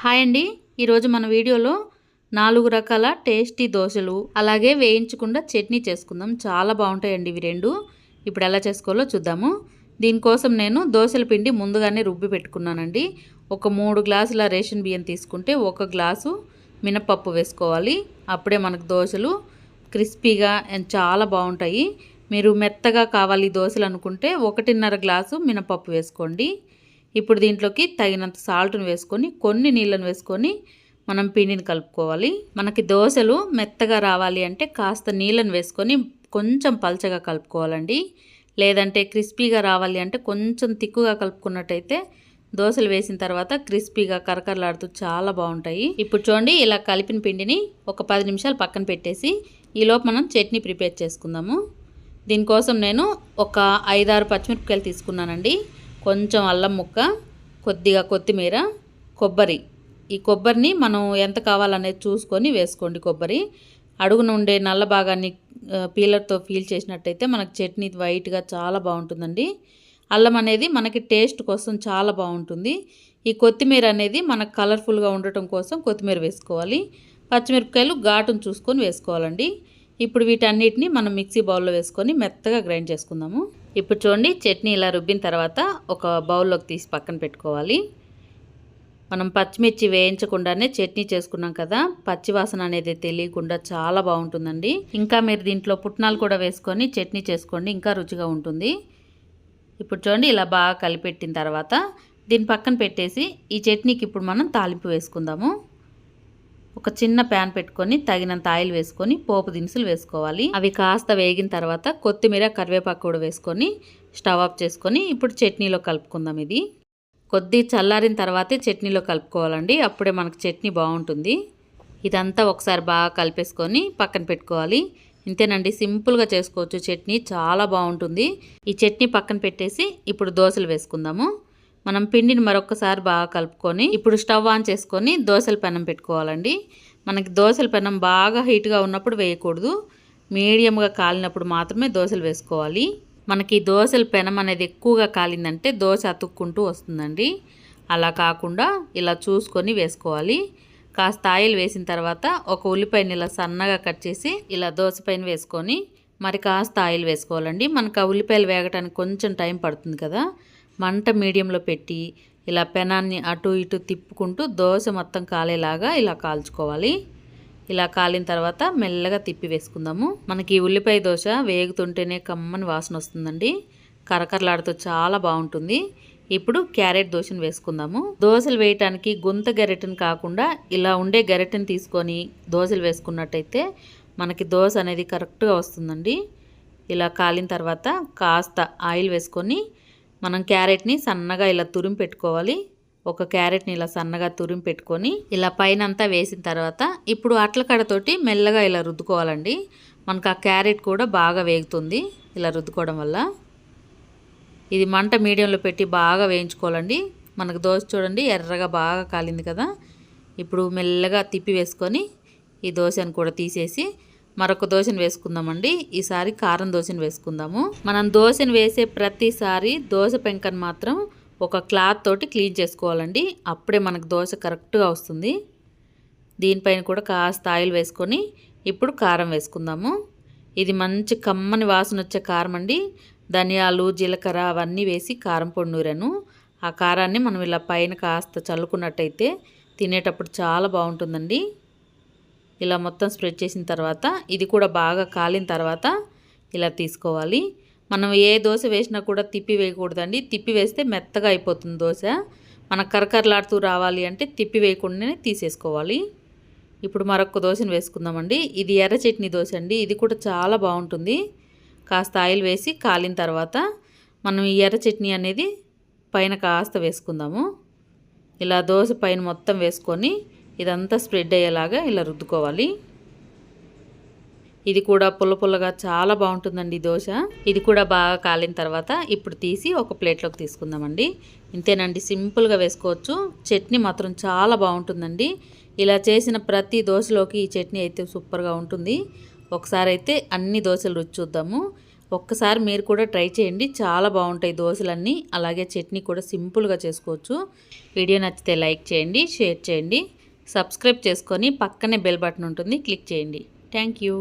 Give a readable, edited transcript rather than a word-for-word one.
Hi అండి. ఈరోజు మన వీడియోలో 4 రకాల టేస్టీ దోశలు అలాగే వేయించకుండా చట్నీ చేసుకుందాం. చాలా బాగుంటాయండి ఇవి రెండు. ఇప్పుడు ఎలా చేసుకోవాలో చూద్దాము. దీనికోసం నేను దోశల పిండి ముందుగానే రుబ్బి పెట్టుకున్నానండి. ఒక 3 గ్లాసుల రేషన్ బియ్యం తీసుకుంటే 1 గ్లాసు మినపప్పు వేసుకోవాలి. అప్పుడే మనకు దోశలు క్రిస్పీగా చాలా బాగుంటాయి. మీరు మెత్తగా కావాలి దోశలు అనుకుంటే 1.5 గ్లాసు మినపప్పు వేసుకోండి. ఇప్పుడు దీంట్లోకి తగినంత సాల్ట్ను వేసుకొని కొన్ని నీళ్ళను వేసుకొని మనం పిండిని కలుపుకోవాలి. మనకి దోశలు మెత్తగా రావాలి అంటే కాస్త నీళ్ళను వేసుకొని కొంచెం పల్చగా కలుపుకోవాలండి. లేదంటే క్రిస్పీగా రావాలి అంటే కొంచెం తిక్కుగా కలుపుకున్నట్టయితే దోశలు వేసిన తర్వాత క్రిస్పీగా కరకరలాడుతూ చాలా బాగుంటాయి. ఇప్పుడు చూడండి, ఇలా కలిపిన పిండిని ఒక 10 నిమిషాలు పక్కన పెట్టేసి ఈలోపు మనం చట్నీ ప్రిపేర్ చేసుకుందాము. దీనికోసం నేను ఒక 5-6 పచ్చిమిరపకాయలు తీసుకున్నానండి. కొంచెం అల్లం ముక్క, కొద్దిగా కొత్తిమీర, కొబ్బరి. ఈ కొబ్బరిని మనం ఎంత కావాలనేది చూసుకొని వేసుకోండి. కొబ్బరి అడుగున ఉండే నల్ల భాగాన్ని పీలర్తో పీల్ చేసినట్టయితే మనకు చట్నీ వైట్గా చాలా బాగుంటుందండి. అల్లం అనేది మనకి టేస్ట్ కోసం చాలా బాగుంటుంది. ఈ కొత్తిమీర అనేది మనకు కలర్ఫుల్గా ఉండటం కోసం కొత్తిమీర వేసుకోవాలి. పచ్చిమిరపకాయలు ఘాటును చూసుకొని వేసుకోవాలండి. ఇప్పుడు వీటన్నిటిని మనం మిక్సీ బౌల్లో వేసుకొని మెత్తగా గ్రైండ్ చేసుకుందాము. ఇప్పుడు చూడండి, చట్నీ ఇలా రుబ్బిన తర్వాత ఒక బౌల్లోకి తీసి పక్కన పెట్టుకోవాలి. మనం పచ్చిమిర్చి వేయించకుండానే చట్నీ చేసుకున్నాం కదా, పచ్చివాసన అనేది తెలియకుండా చాలా బాగుంటుందండి. ఇంకా మీరు దీంట్లో పుట్నాలు కూడా వేసుకొని చట్నీ చేసుకోండి, ఇంకా రుచిగా ఉంటుంది. ఇప్పుడు చూడండి, ఇలా బాగా కలిపెట్టిన తర్వాత దీన్ని పక్కన పెట్టేసి ఈ చట్నీకి ఇప్పుడు మనం తాలింపు వేసుకుందాము. ఒక చిన్న ప్యాన్ పెట్టుకొని తగినంత ఆయిల్ వేసుకొని పోపు దినుసులు వేసుకోవాలి. అవి కాస్త వేగిన తర్వాత కొత్తిమీర, కరివేపాకు కూడా వేసుకొని స్టవ్ ఆఫ్ చేసుకొని ఇప్పుడు చట్నీలో కలుపుకుందాం. ఇది కొద్ది చల్లారిన తర్వాతే చట్నీలో కలుపుకోవాలండి, అప్పుడే మనకు చట్నీ బాగుంటుంది. ఇదంతా ఒకసారి బాగా కలిపేసుకొని పక్కన పెట్టుకోవాలి. ఇంతేనండి, సింపుల్గా చేసుకోవచ్చు. చట్నీ చాలా బాగుంటుంది. ఈ చట్నీ పక్కన పెట్టేసి ఇప్పుడు దోశలు వేసుకుందాము. మనం పిండిని మరొకసారి బాగా కలుపుకొని ఇప్పుడు స్టవ్ ఆన్ చేసుకొని దోశల పెనం పెట్టుకోవాలండి. మనకి దోశల పెనం బాగా హీట్గా ఉన్నప్పుడు వేయకూడదు, మీడియంగా కాలినప్పుడు మాత్రమే దోశలు వేసుకోవాలి. మనకి దోశల పెనం అనేది ఎక్కువగా కాలిందంటే దోశ అతుక్కుంటూ వస్తుందండి. అలా కాకుండా ఇలా చూసుకొని వేసుకోవాలి. కాస్త ఆయిల్ వేసిన తర్వాత ఒక ఉల్లిపాయని ఇలా సన్నగా కట్ చేసి ఇలా దోశ పైన వేసుకొని మరి కాస్త ఆయిల్ వేసుకోవాలండి. మనకు ఆ ఉల్లిపాయలు వేగటానికి కొంచెం టైం పడుతుంది కదా. మంట మీడియంలో పెట్టి ఇలా పెనాన్ని అటు ఇటు తిప్పుకుంటూ దోశ మొత్తం కాలేలాగా ఇలా కాల్చుకోవాలి. ఇలా కాలిన తర్వాత మెల్లగా తిప్పి వేసుకుందాము. మనకి ఉల్లిపాయ దోశ వేగుతుంటేనే కమ్మని వాసన వస్తుందండి, కరకరలాడుతూ చాలా బాగుంటుంది. ఇప్పుడు క్యారెట్ దోశను వేసుకుందాము. దోశలు వేయటానికి గుంత గరిటెను కాకుండా ఇలా ఉండే గరిటెను తీసుకొని దోశలు వేసుకున్నట్టయితే మనకి దోశ అనేది కరెక్ట్గా వస్తుందండి. ఇలా కాలిన తర్వాత కాస్త ఆయిల్ వేసుకొని మనం క్యారెట్ని సన్నగా ఇలా తురిమి పెట్టుకోవాలి. ఒక క్యారెట్ని ఇలా సన్నగా తురిమి పెట్టుకొని ఇలా పైన అంతా వేసిన తర్వాత ఇప్పుడు అట్లకడతోటి మెల్లగా ఇలా రుద్దుకోవాలండి. మనకు ఆ క్యారెట్ కూడా బాగా వేగుతుంది ఇలా రుద్దుకోవడం వల్ల. ఇది మంట మీడియంలో పెట్టి బాగా వేయించుకోవాలండి. మనకు దోశ చూడండి ఎర్రగా బాగా కాలింది కదా. ఇప్పుడు మెల్లగా తిప్పి వేసుకొని ఈ దోశను కూడా తీసేసి మరొక దోశను వేసుకుందామండి. ఈసారి కారం దోశను వేసుకుందాము. మనం దోశను వేసే ప్రతిసారి దోశ పెంకను మాత్రం ఒక క్లాత్ తోటి క్లీన్ చేసుకోవాలండి, అప్పుడే మనకు దోశ కరెక్ట్గా వస్తుంది. దీనిపైన కూడా కాస్త ఆయిల్ వేసుకొని ఇప్పుడు కారం వేసుకుందాము. ఇది మంచి కమ్మని వాసన వచ్చే కారం అండి. ధనియాలు, జీలకర్ర అవన్నీ వేసి కారం పొడి నూరాను. ఆ కారాన్ని మనం ఇలా పైన కాస్త చల్లుకున్నట్టయితే తినేటప్పుడు చాలా బాగుంటుందండి. ఇలా మొత్తం స్ప్రెడ్ చేసిన తర్వాత ఇది కూడా బాగా కాలిన తర్వాత ఇలా తీసుకోవాలి. మనం ఏ దోశ వేసినా కూడా తిప్పి వేయకూడదండి. తిప్పి వేస్తే మెత్తగా అయిపోతుంది దోశ. మనకు కరకరలాడుతూ రావాలి అంటే తిప్పి వేయకుండానే తీసేసుకోవాలి. ఇప్పుడు మరొక దోశను వేసుకుందామండి. ఇది ఎర్ర చట్నీ దోశ అండి. ఇది కూడా చాలా బాగుంటుంది. కాస్త ఆయిల్ వేసి కాలిన తర్వాత మనం ఈ ఎర్ర చట్నీ అనేది పైన కాస్త వేసుకుందాము. ఇలా దోశ పైన మొత్తం వేసుకొని ఇదంతా స్ప్రెడ్ అయ్యేలాగా ఇలా రుద్దుకోవాలి. ఇది కూడా పుల్ల పుల్లగా చాలా బాగుంటుందండి దోశ. ఇది కూడా బాగా కాలిన తర్వాత ఇప్పుడు తీసి ఒక ప్లేట్లోకి తీసుకుందామండి. ఇంతేనండి, సింపుల్గా వేసుకోవచ్చు. చట్నీ మాత్రం చాలా బాగుంటుందండి. ఇలా చేసిన ప్రతి దోశలోకి ఈ చట్నీ అయితే సూపర్గా ఉంటుంది. ఒకసారి అయితే అన్ని దోశలు రుచి చూద్దాము. ఒక్కసారి మీరు కూడా ట్రై చేయండి, చాలా బాగుంటాయి దోశలన్నీ. అలాగే చట్నీ కూడా సింపుల్గా చేసుకోవచ్చు. వీడియో నచ్చితే లైక్ చేయండి, షేర్ చేయండి, సబ్స్క్రైబ్ చేసుకొని పక్కనే బెల్ బటన్ ఉంటుంది, క్లిక్ చేయండి. Thank you.